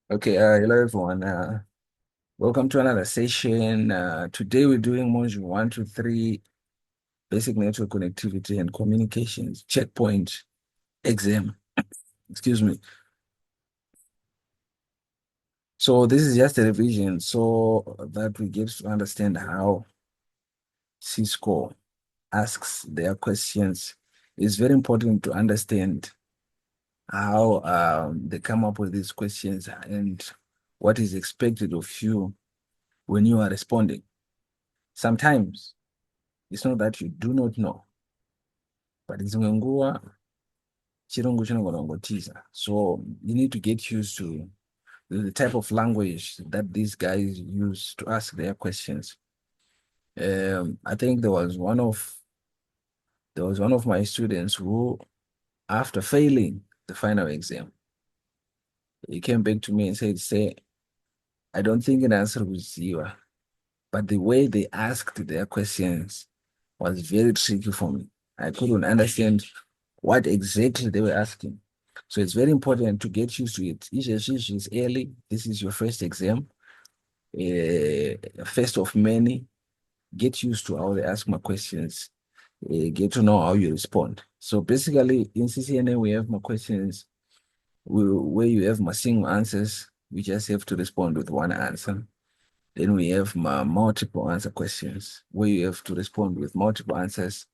Okay, hello everyone. Welcome to another session. Today we're doing module 1 to 3, basic network connectivity and communications, checkpoint exam. Excuse me. So this is just a revision so that we get to understand how Cisco asks their questions. It's very important to understand how they come up with these questions and what is expected of you when you are responding. Sometimes it's not that you do not know, but dzimwe nguva chirungu chinogona kungotiza. So you need to get used to the type of language that these guys use to ask their questions. I think there was one of my students who, after failing the final exam, he came back to me and said, "Say, I don't think an answer was zero, but the way they asked their questions was very tricky for me. I couldn't understand what exactly they were asking. So it's very important to get used to it. It's early. This is your first exam, first of many. Get used to how they ask my questions. Get to know how you respond. So basically, in CCNA, we have my questions where you have my single answers. We just have to respond with one answer. Then we have my multiple answer questions where you have to respond with multiple answers.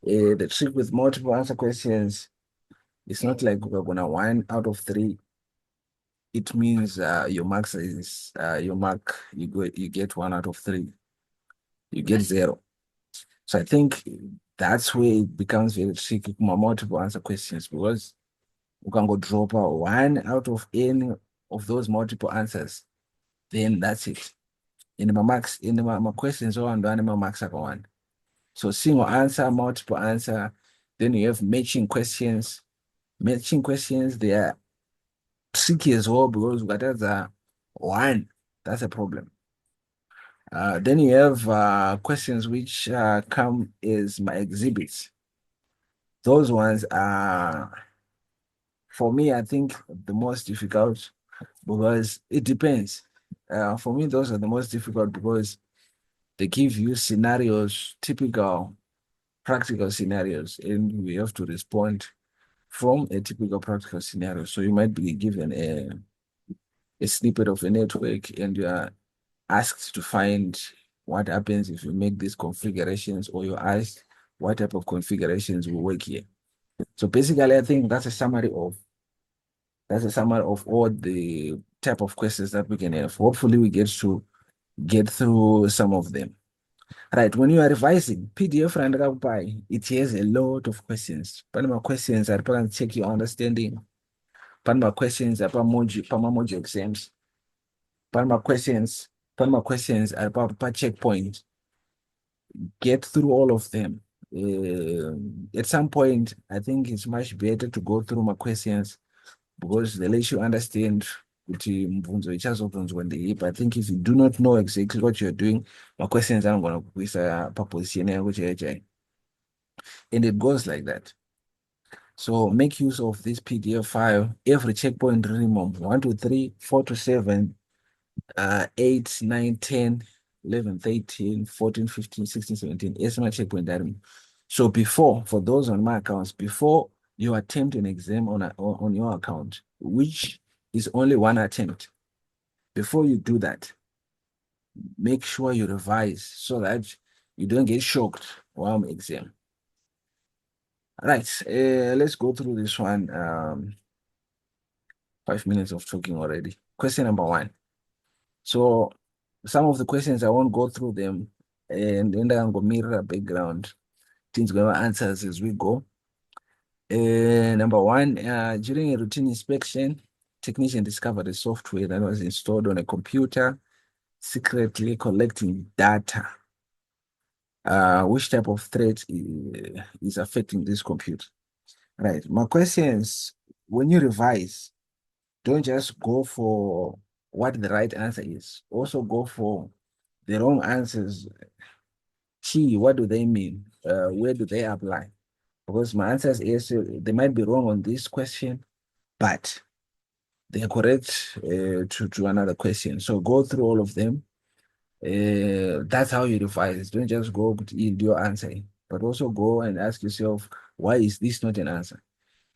The trick with multiple answer questions, it's not like we're gonna 1 out of 3. It means your mark. You get 1 out of 3. You get 0. So I think that's where it becomes very tricky. Multiple answer questions, because you can go drop out one out of any of those multiple answers. Then that's it. In my questions, all and my marks are one. So single answer, multiple answer. Then you have matching questions. Matching questions, they are tricky as well because that's a one. That's a problem. Then you have questions which come as my exhibits. Those ones are, for me, I think the most difficult because it depends. For me, those are the most difficult because they give you scenarios, typical practical scenarios, and we have to respond from a typical practical scenario. So you might be given a snippet of a network and you are asked to find what happens if you make these configurations, or you're asked what type of configurations will work here. So basically, I think that's a summary of all the type of questions that we can have. Hopefully, we get to get through some of them. Right, when you are revising, PDF Randakapai, it has a lot of questions. Panama questions are going to check your understanding. Panama questions are Panama exams. Panama questions, are per checkpoint. Get through all of them. At some point, I think it's much better to go through my questions because they let you understand kuti mubvunzo ichazobvunzwa ndeipi. I think if you do not know exactly what you're doing, my questions anogona kukuisa paposition yako chaiyo chaiyo. And it goes like that. So make use of this PDF file. Every checkpoint minimum 1 to 3, 4 to 7, 8, 9, 10, 11, 13, 14, 15, 16, 17. It's my checkpoint item. So before, for those on my accounts, before you attempt an exam on your account, which is only one attempt, before you do that, make sure you revise so that you don't get shocked while on exam. All right, let's go through this one. 5 minutes of talking already. Question number 1. So some of the questions I won't go through them, and then I'm going to mirror background. Things going to answers as we go. Number 1, during a routine inspection, technician discovered a software that was installed on a computer secretly collecting data. Which type of threat is affecting this computer? Right. My question is, when you revise, don't just go for what the right answer is. Also go for the wrong answers. Gee, what do they mean? Where do they apply? Because my answers is they might be wrong on this question, but they're correct to another question. So go through all of them. That's how you revise. Don't just go to your answer, but also go and ask yourself, why is this not an answer?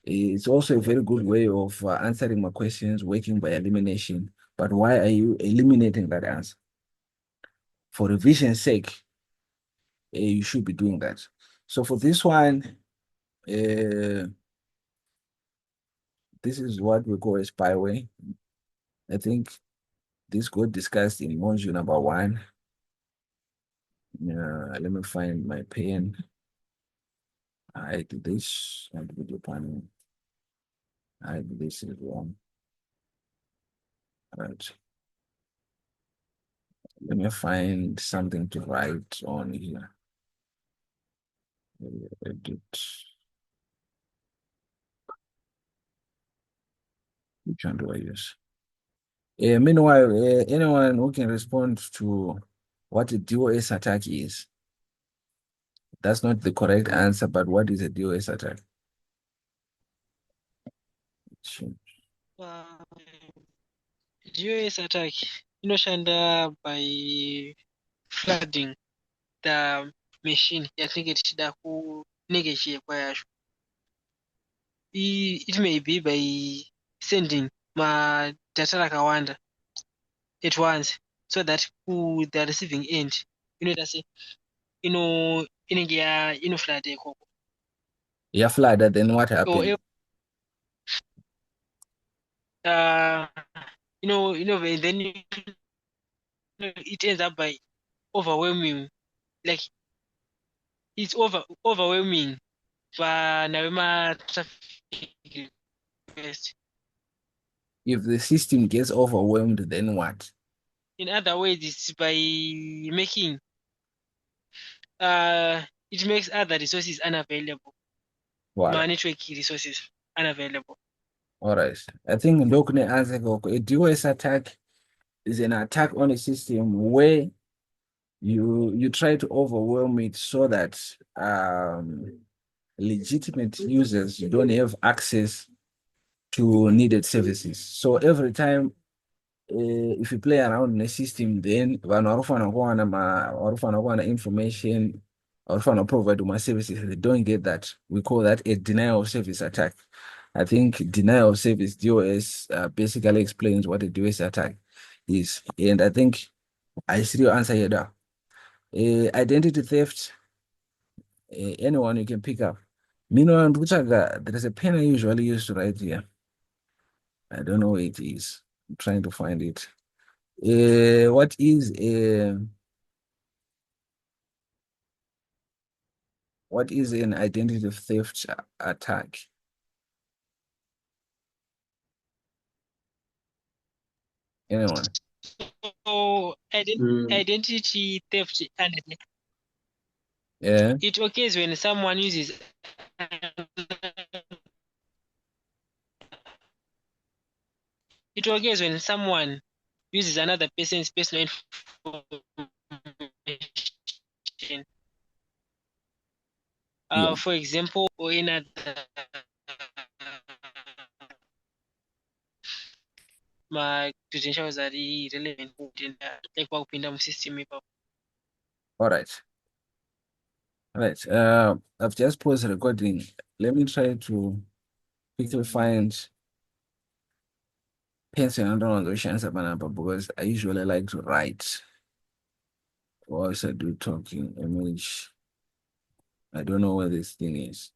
It's also a very good way of answering my questions, working by elimination. But why are you eliminating that answer? For revision's sake, you should be doing that. So for this one, this is what we call a spyware. I think this got discussed in module number 1. Let me find my pen. I did this. I did the panel. I did this is wrong. All right. Let me find something to write on here. Edit. Which one do I use? Meanwhile, anyone who can respond to what a DOS attack is. That's not the correct answer, but what is a DOS attack? DOS attack inoshanda by flooding the machine yatinenge tichida kunenge ichiyekwa yacho. It may be by sending madata akawanda at once, so that the receiving end inoita se inenge inoflada ikoko. Yeah, flooded, then what Or happened? then it ends up by overwhelming, like it's overwhelming traffic request. If the system gets overwhelmed, then what? In other words, it's by making it makes other resources unavailable. Voila. Network resources unavailable. All right. I think Ndokune answer a DOS attack is an attack on a system where you try to overwhelm it so that legitimate users don't have access to needed services. So every time if you play around in a system, then vanhu varifana kuwana information, varifana provide my services, they don't get that. We call that a denial of service attack. I think denial of service, DOS, basically explains what a DOS attack is. And I think I see your answer here now. Identity theft, anyone you can pick up. Meanwhile, there is a pen I usually use to write here. I don't know where it is. I'm trying to find it. What is an identity theft attack? Anyone? So identity theft, Yeah. it occurs when someone uses another person's personal information. Yeah. For example, or in my credentials are relevant like wakupinda musystem ipapo. All right. All right. I've just paused the recording. Let me try to quickly find pencil and on the chance because I usually like to write whilst I do talking image. I don't know where this thing is.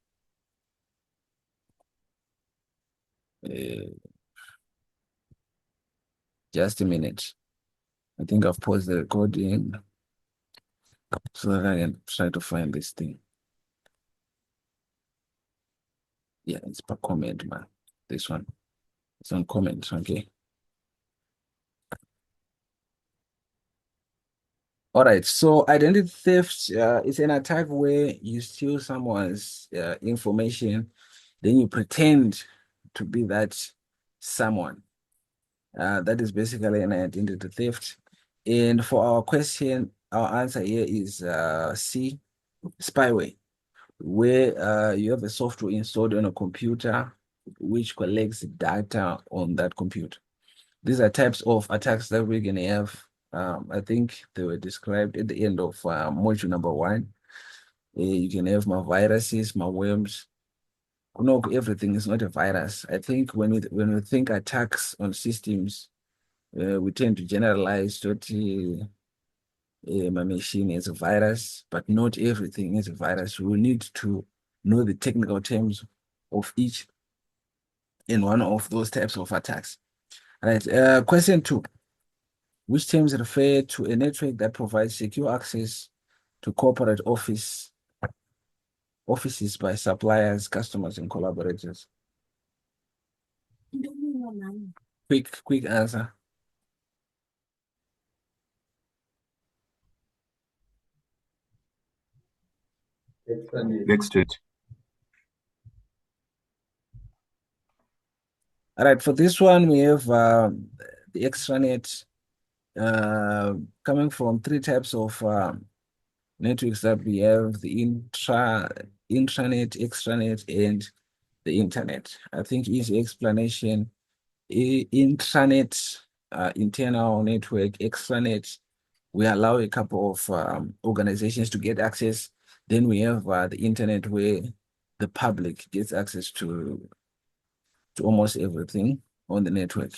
Just a minute. I think I've paused the recording so that I can try to find this thing. Yeah, it's per comment, man. This one. It's on comments, okay. All right, so identity theft is an attack where you steal someone's information, then you pretend to be that someone. That is basically an identity theft. And for our question, our answer here is C, spyware, where you have a software installed on a computer which collects data on that computer. These are types of attacks that we're going to have. I think they were described at the end of module number 1. You can have my viruses, my worms. No, everything is not a virus. I think when we think attacks on systems, we tend to generalize that my machine is a virus, but not everything is a virus. We need to know the technical terms of each in one of those types of attacks. All right. Question 2. Which terms refer to a network that provides secure access to corporate offices by suppliers, customers, and collaborators? Quick answer. Next. All right, for this one, we have the extranet coming from 3 types of networks that we have: the intranet, extranet, and the internet. I think easy explanation: intranet, internal network; extranet, we allow a couple of organizations to get access. Then we have the internet, where the public gets access to almost everything on the network.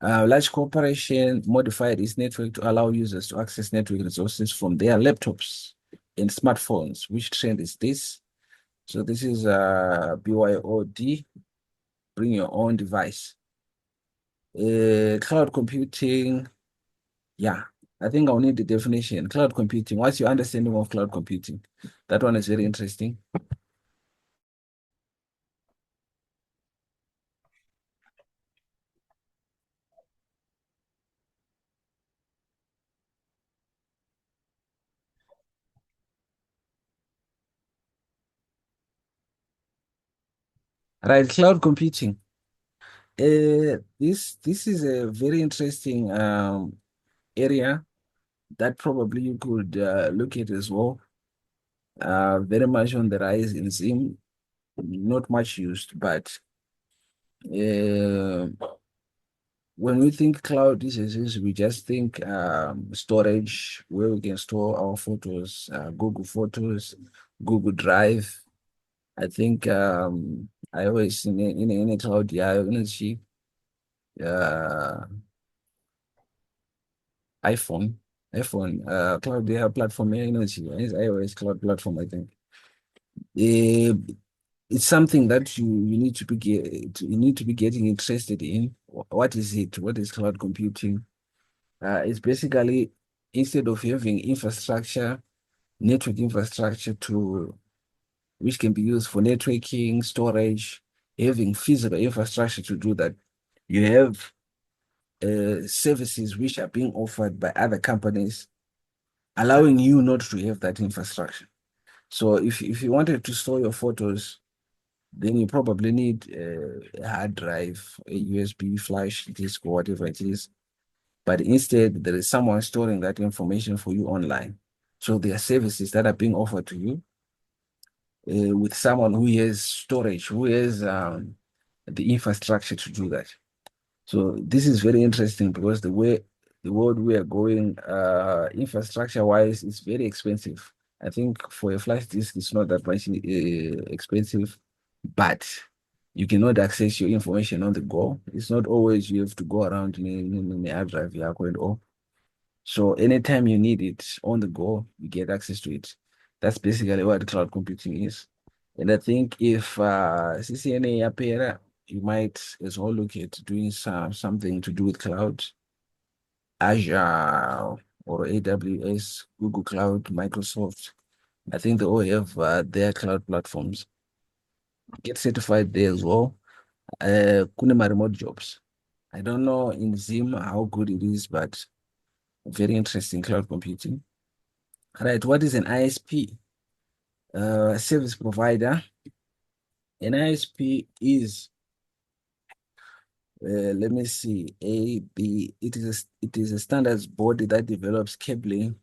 Large corporation modified its network to allow users to access network resources from their laptops and smartphones. Which trend is this? So this is BYOD, bring your own device. Cloud computing, yeah, I think I'll need the definition. Cloud computing, what's your understanding of cloud computing? That one is very interesting. Right, cloud computing. This is a very interesting area that probably you could look at as well. Very much on the rise in Zim, not much used, but when we think cloud devices, we just think storage, where we can store our photos, Google Photos, Google Drive. I think I always in a cloud, yeah, energy, uh, iPhone, cloud, yeah, platform, yeah, energy, it's iOS cloud platform, I think. Uh, it's something that you need to be getting interested in. What is it? What is cloud computing? It's basically, instead of having infrastructure, network infrastructure which can be used for networking, storage, having physical infrastructure to do that, you have services which are being offered by other companies, allowing you not to have that infrastructure. So if you wanted to store your photos, then you probably need a hard drive, a USB flash disk, or whatever it is. But instead, there is someone storing that information for you online. So there are services that are being offered to you with someone who has storage, who has the infrastructure to do that. So this is very interesting because the way the world we are going, infrastructure-wise, is very expensive. I think for a flash disk, it's not that much expensive, but you cannot access your information on the go. It's not always you have to go around in the hard drive and all. So anytime you need it on the go, you get access to it. That's basically what cloud computing is. And I think if CCNA appear, you might as well look at doing something to do with cloud, Azure or AWS, Google Cloud, Microsoft. I think they all have their cloud platforms. Get certified there as well. Kunema remote jobs. I don't know in Zim how good it is, but very interesting cloud computing. All right, what is an ISP? Service provider. An ISP is, let me see, it is a standards body that develops cabling,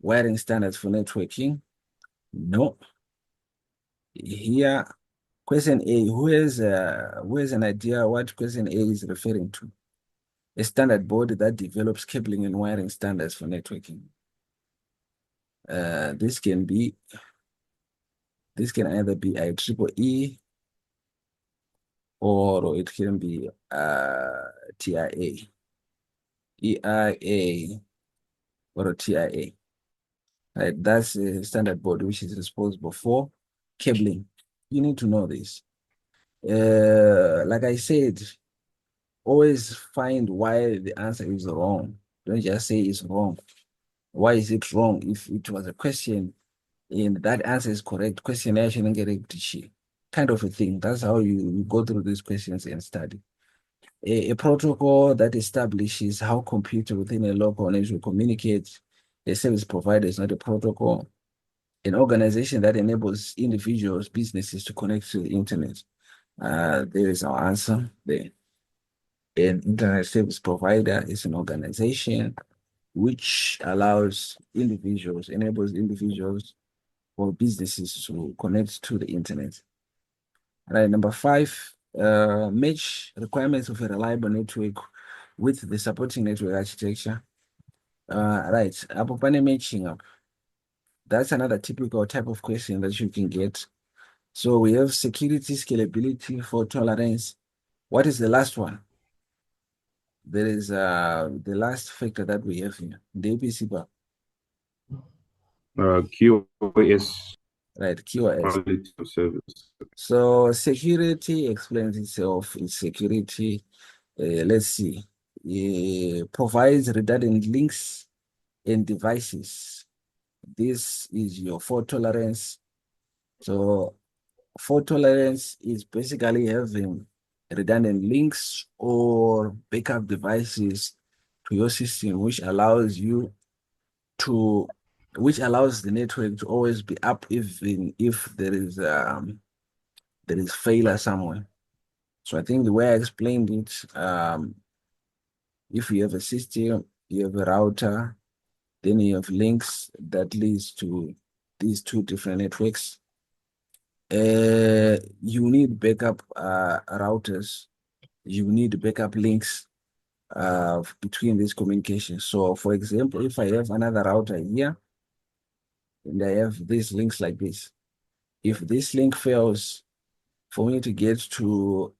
wiring standards for networking. No, here Question A, who has an idea what question A is referring to? A standard board that develops cabling and wiring standards for networking. This can either be IEEE or it can be TIA, EIA or TIA. Right, that's a standard board which is responsible for cabling. You need to know this. Like I said, always find why the answer is wrong. Don't just say it's wrong. Why is it wrong? If it was a question and that answer is correct, question shouldn't get it, kind of a thing. That's how you go through these questions and study. A protocol that establishes how computer within a local network communicates. A service provider is not a protocol. An organization that enables individuals, businesses to connect to the internet. There is our answer there. An internet service provider is an organization which enables individuals or businesses to connect to the internet. Right, number 5, match requirements of a reliable network with the supporting network architecture. Right, hapo pane matching up. That's another typical type of question that you can get. So we have security, scalability, fault tolerance. What is the last one? There is the last factor that we have here, the APC bar. QoS, Right, QoS. quality of service. So security explains itself. It's security. Let's see. Provides redundant links and devices. This is your fault tolerance. So fault tolerance is basically having redundant links or backup devices to your system, which allows the network to always be up even if there is failure somewhere. So I think the way I explained it, if you have a system, you have a router, then you have links that leads to these two different networks. You need backup routers. You need backup links between these communications. So for example, if I have another router here, and I have these links like this, if this link fails, for me to get to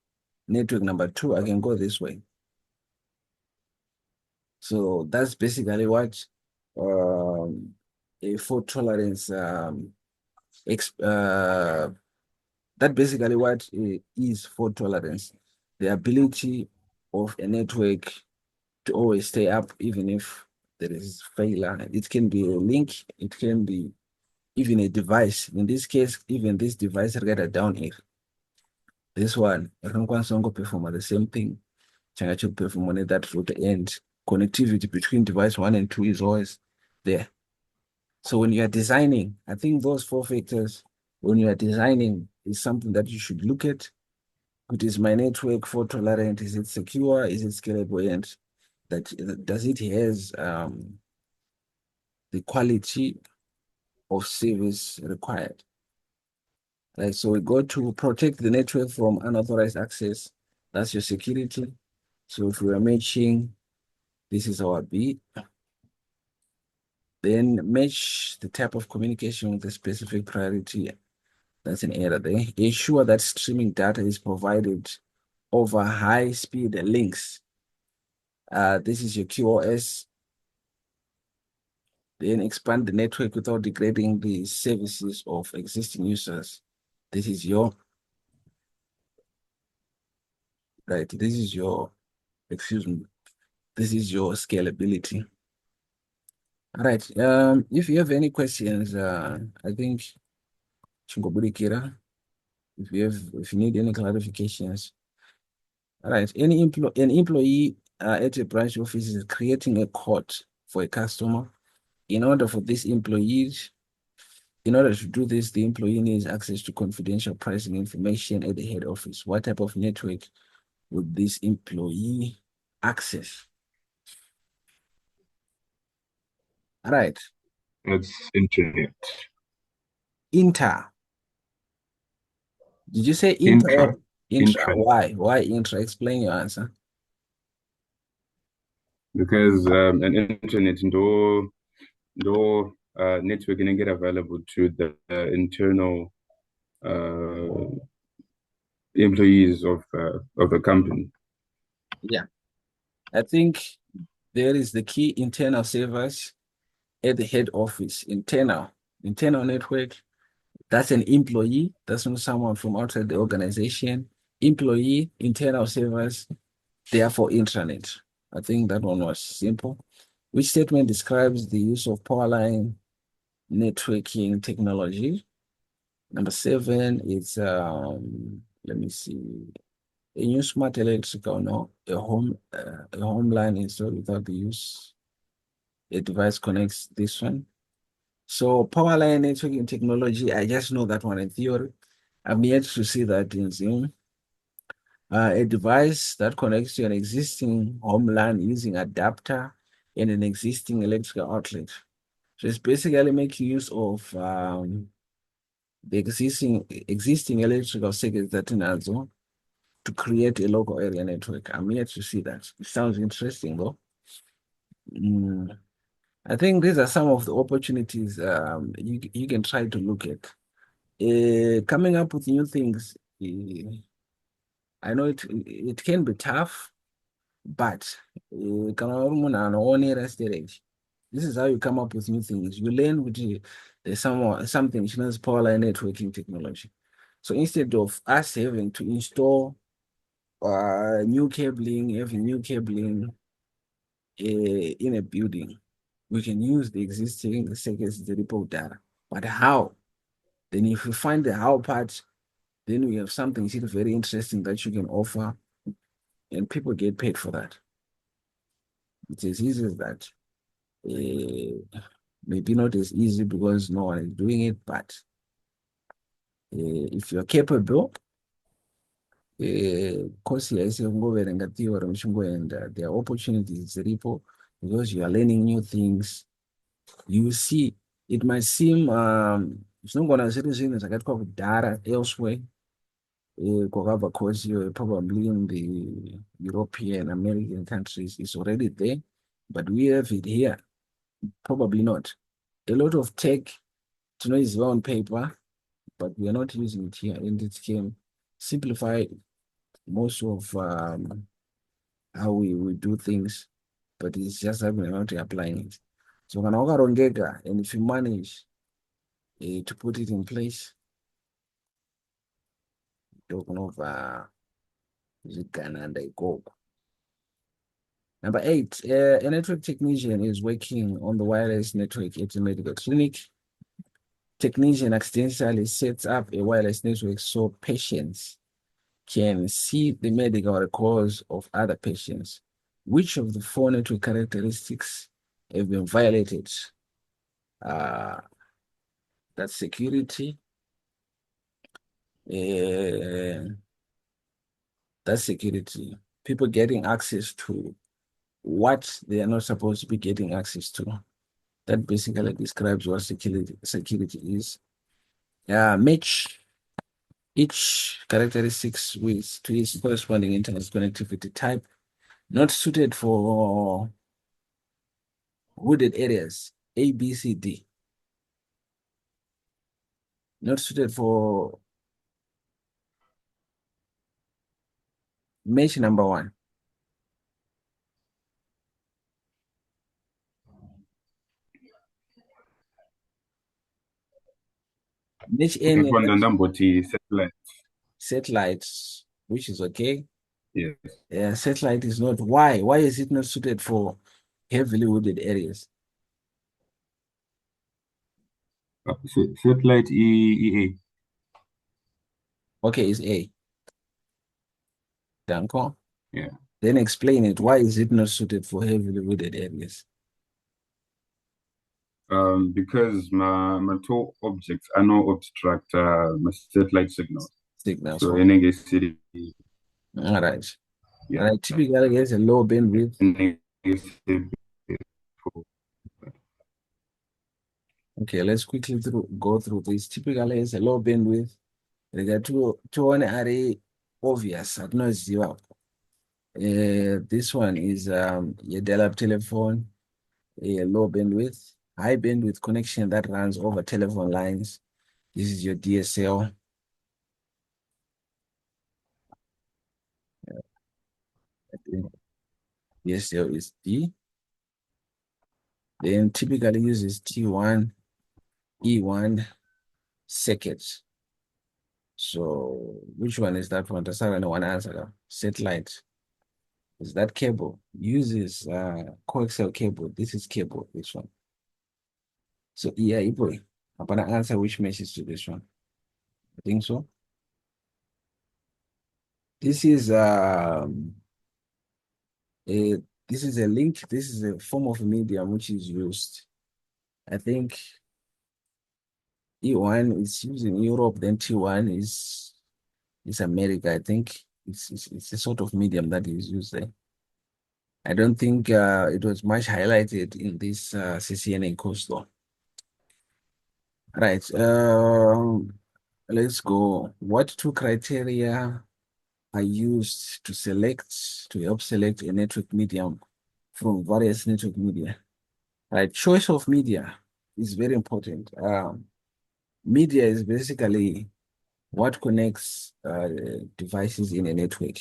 network number 2, I can go this way. So that's basically what a fault tolerance that basically what is fault tolerance. The ability of a network to always stay up even if there is failure. It can be a link, it can be even a device. In this case, even this device regarded down here. This one, I can perform the same thing. Changacho perform on that route end. Connectivity between device 1 and 2 is always there. So when you are designing, I think those 4 factors, when you are designing, is something that you should look at. It is my network fault tolerant? Is it secure? Is it scalable? And does it has the quality of service required? Right, so we go to protect the network from unauthorized access. That's your security. So if we are matching, this is our B. Then match the type of communication with the specific priority. That's an error there. Ensure that streaming data is provided over high-speed links. This is your QoS. Then expand the network without degrading the services of existing users. This is your, right, this is your, excuse me, this is your scalability. All right, if you have any questions, I think, Chingoburikira, if you need any clarifications. All right, an employee at a branch office is creating a quote for a customer. In order to do this, the employee needs access to confidential pricing information at the head office. What type of network would this employee access? All right. It's internet. Inter. Did you say intra or intra? Intra. Why intra? Explain your answer. Because an internet network can get available to the internal employees of the company. Yeah. I think there is the key internal servers at the head office, internal network. That's an employee. That's not someone from outside the organization. Employee, internal servers, therefore intranet. I think that one was simple. Which statement describes the use of power line networking technology? Number 7 is let me see. A new smart electrical, no, a home line installed without the use. A device connects this one. So power line networking technology, I just know that one in theory. I'm yet to see that in Zoom. A device that connects to an existing home line using adapter and an existing electrical outlet. So it's basically making use of the existing electrical circuits that nazo to create a local area network. I'm yet to see that. It sounds interesting though. I think these are some of the opportunities you can try to look at. Coming up with new things, I know it can be tough, but kana uri munhu anoonera stage, this is how you come up with new things. You learn with there's something known as power line networking technology. So instead of us having to install having new cabling in a building, we can use the existing circuits, the report data. But how? Then if we find the how part, then we have something very interesting that you can offer, and people get paid for that. It's as easy as that. Maybe not as easy because no one is doing it, but if you're capable, course yaise kungoverenga theory muchingoenda, there are opportunities dziripo because you are learning new things. You see, it might seem zvinongona zviri zvinhu zvakaitwa kudhara elsewhere, kwakabva course probably in the European, American countries is already there, but we have it here. Probably not. A lot of tech is on paper, but we are not using it here, and it can simplify most of how we do things, but it's just having not applying it. So kana wakarongeka, and if you manage to put it in place, ndokunobva zvigananda ikoko. Number 8, a network technician is working on the wireless network at a medical clinic. Technician accidentally sets up a wireless network so patients can see the medical records of other patients. Which of the 4 network characteristics have been violated? That's security. That's security. People getting access to what they are not supposed to be getting access to. That basically describes what security is. Match each characteristics to its corresponding internet connectivity type. Not suited for wooded areas, A, B, C, D. Not suited for match number 1. Match N, satellites, which is okay. Yes. Yeah, satellite is not. Why? Why is it not suited for heavily wooded areas? Satellite EA. Okay, it's A. Danko. Yeah. Then explain it. Why is it not suited for heavily wooded areas? Because my two objects are no obstruct my satellite signals. Signals. So in city. All right. Yeah. All right. Typically gets a low bandwidth. Okay, let's quickly go through this. Typically has a low bandwidth, rega tuone ari obvious atinoziva. This one is your dial-up telephone, a low bandwidth, high bandwidth connection that runs over telephone lines. This is your DSL. I think DSL is D. Then typically uses T1, E1 circuits. So which one is that one? That's not one answer. Satellite. Is that cable? Uses coaxial cable. This is cable, this one. So yeah, I'm gonna answer which message to this one. I think so. This is a link. This is a form of medium which is used. I think E1 is used in Europe, then T1 is America. I think it's a sort of medium that is used there. I don't think it was much highlighted in this CCNA course though. Right. Let's go. What two criteria are used to help select a network medium from various network media? Right. Choice of media is very important. Media is basically what connects devices in a network.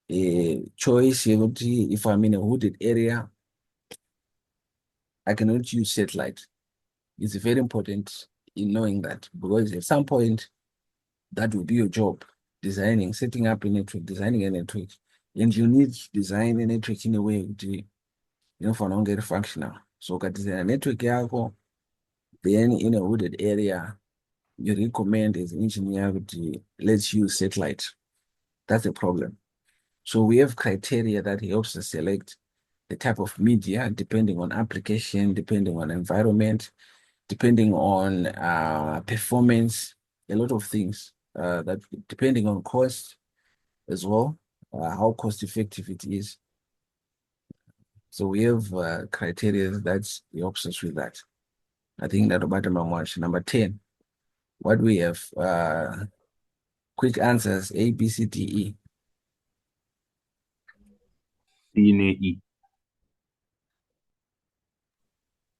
A choice, if I'm in a wooded area, I cannot use satellite. It's very important in knowing that, because at some point that will be your job, setting up a network, designing a network, and you need to design a network in a way for not get functional. So design a network yako, then in a wooded area, you recommend as an engineer let's use satellite. That's a problem. So we have criteria that helps us select the type of media depending on application, depending on environment, depending on performance, a lot of things that depending on cost as well, how cost effective it is. So we have criteria that helps us with that. I think that about number 10. What we have, quick answers, A, B, C, D, E. C and E.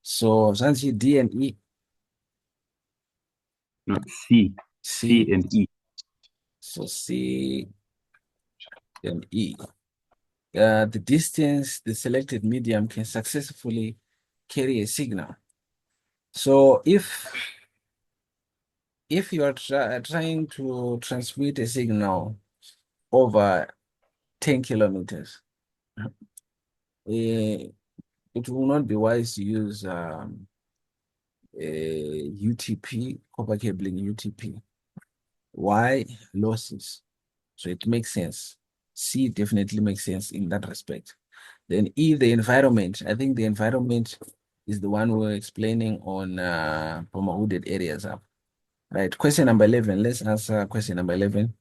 So essentially D and E. No, C. C. C and E. So C and E. The distance the selected medium can successfully carry a signal. So if you are trying to transmit a signal over 10 kilometers, it will not be wise to use UTP, copper cabling UTP. Why? Losses. So it makes sense. C definitely makes sense in that respect. Then E, the environment. I think the environment is the one we're explaining on wooded areas up. Right. Question number 11. Let's answer question number 11.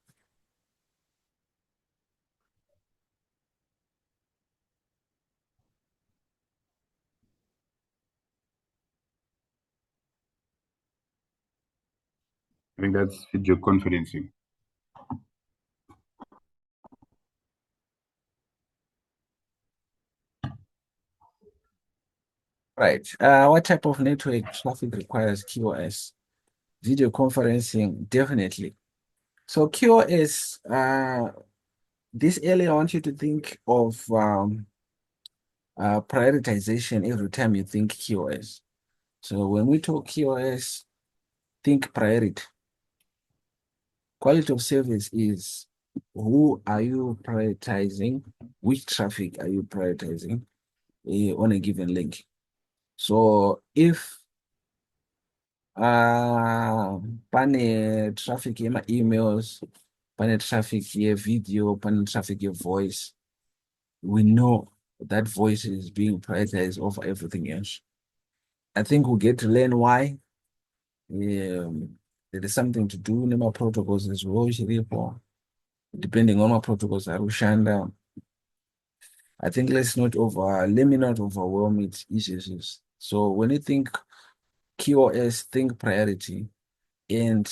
I think that's video conferencing. Right. What type of network traffic requires QoS? Video conferencing, definitely. So QoS, this earlier I want you to think of prioritization every time you think QoS. So when we talk QoS, think priority. Quality of service is who are you prioritizing, which traffic are you prioritizing on a given link. So if pane traffic emails, pane traffic video, pane traffic voice, we know that voice is being prioritized over everything else. I think we'll get to learn why. There is something to do in my protocols as well, depending on my protocols, Arushanda. I think let me not overwhelm it issues. So when you think QoS, think priority. And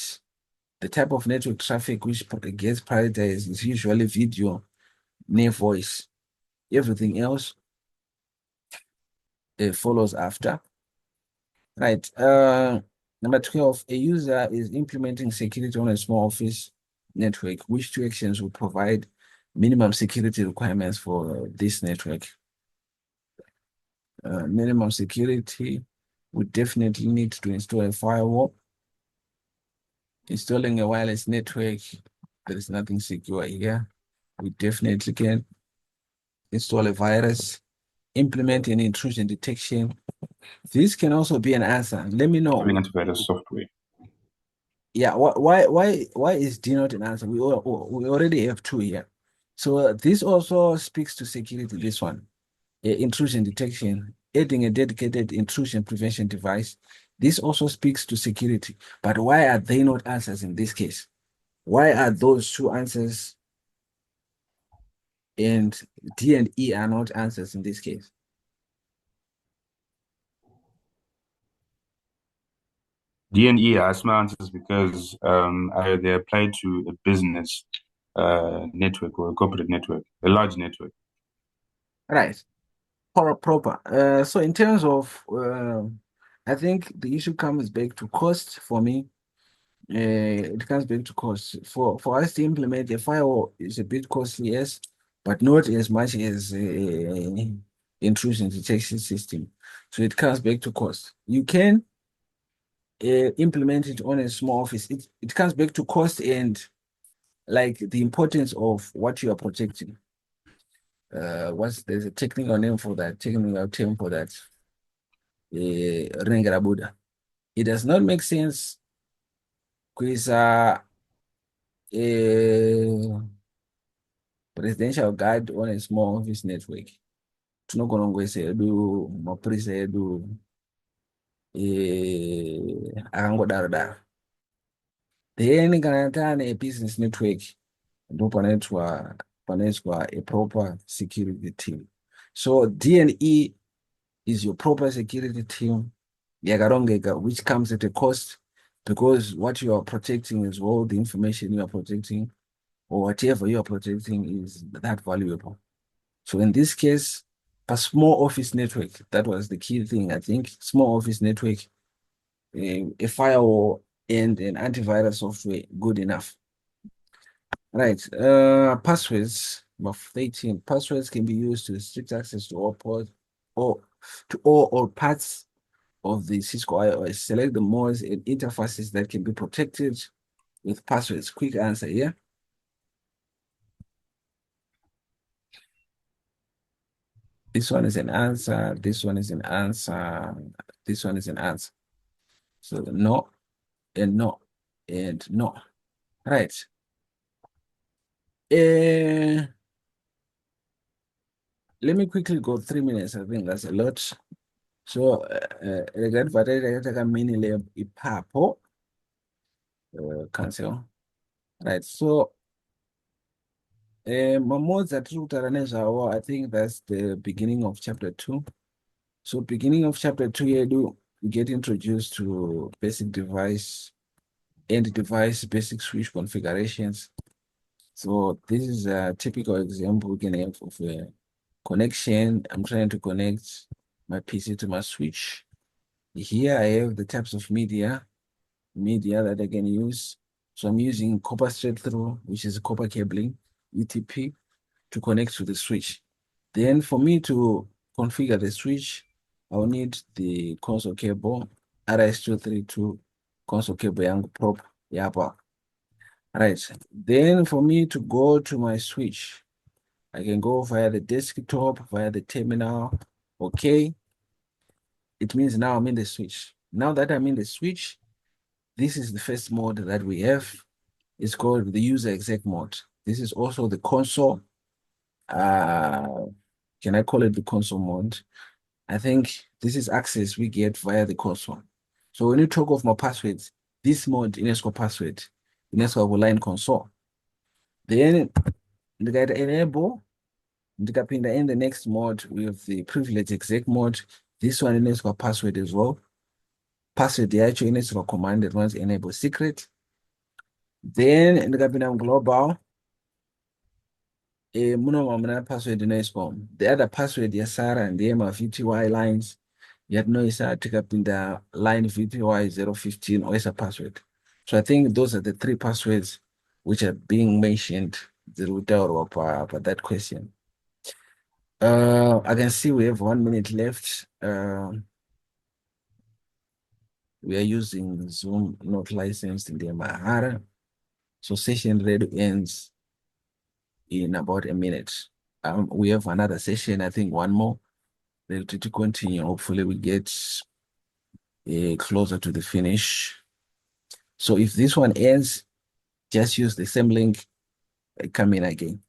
The type of network traffic which gets prioritized is usually video, near voice. Everything else follows after. Right. Number 12, a user is implementing security on a small office network. Which two actions will provide minimum security requirements for this network? Minimum security, we definitely need to install a firewall. Installing a wireless network, there is nothing secure here. We definitely can install a virus, implement an intrusion detection. This can also be an answer. Let me know. Having antivirus software. Yeah, why is D not an answer? We already have two here. So this also speaks to security, this one. Intrusion detection, adding a dedicated intrusion prevention device. This also speaks to security. But why are they not answers in this case? Why are those two answers and D and E are not answers in this case? D and E are smart answers because they apply to a business network or a corporate network, a large network. Right. Proper. So in terms of, I think the issue comes back to cost for me. It comes back to cost. For us to implement a firewall is a bit costly, yes, but not as much as intrusion detection system. So it comes back to cost. You can implement it on a small office. It comes back to cost and like the importance of what you are protecting. There's a technical name for that, technical term for that. Buddha. It does not make sense because presidential guard on a small office network. Tinogonongwese edu, mapurisa edu, akangodaro-daro. Then kana tane a business network, ndo panoitwa a proper security team. So D&E is your proper security team, yakarongeka, which comes at a cost because what you are protecting is all the information you are protecting or whatever you are protecting is that valuable. So in this case, a small office network, that was the key thing, I think. Small office network, a firewall and an antivirus software, good enough. Right. Passwords, number 18. Passwords can be used to restrict access to all ports or to all parts of the Cisco IOS. Select the modes and interfaces that can be protected with passwords. Quick answer here. This one is an answer. This one is an answer. This one is an answer. So no, and no, and no. Right. Let me quickly go 3 minutes. I think that's a lot. So, regard vataka mini lab ipapo. Cancel. Right. So, modes that I think that's the beginning of chapter 2. So, beginning of chapter 2, you get introduced to basic device and device basic switch configurations. So, this is a typical example we can have of a connection. I'm trying to connect my PC to my switch. Here I have the types of media that I can use. So I'm using copper straight through, which is copper cabling, UTP, to connect to the switch. Then for me to configure the switch, I'll need the console cable, RS-232 console cable yangu prop yapa. Right. Then for me to go to my switch, I can go via the desktop, via the terminal. Okay. It means now I'm in the switch. Now that I'm in the switch, this is the first mode that we have. It's called the user exec mode. This is also the console. Can I call it the console mode? I think this is access we get via the console. So when you talk of my passwords, this mode UNESCO password, UNESCO line console. Then the guy enable, ndikapinda in the next mode with the privilege exec mode. This one UNESCO password as well. Password yacho UNESCO command that runs enable secret. Then in the cabinet global, minimum password in SCOM. The other password is Sarah and the VTY lines. Yet no is take up in the line VTY 015 or is a password. So I think those are the three passwords which are being mentioned the router for that question. I can see we have 1 minute left. We are using Zoom, not licensed in the Mahara. So session ready ends in about a minute. We have another session, I think one more. Ready to continue. Hopefully we get closer to the finish. So if this one ends, just use the same link, come in again.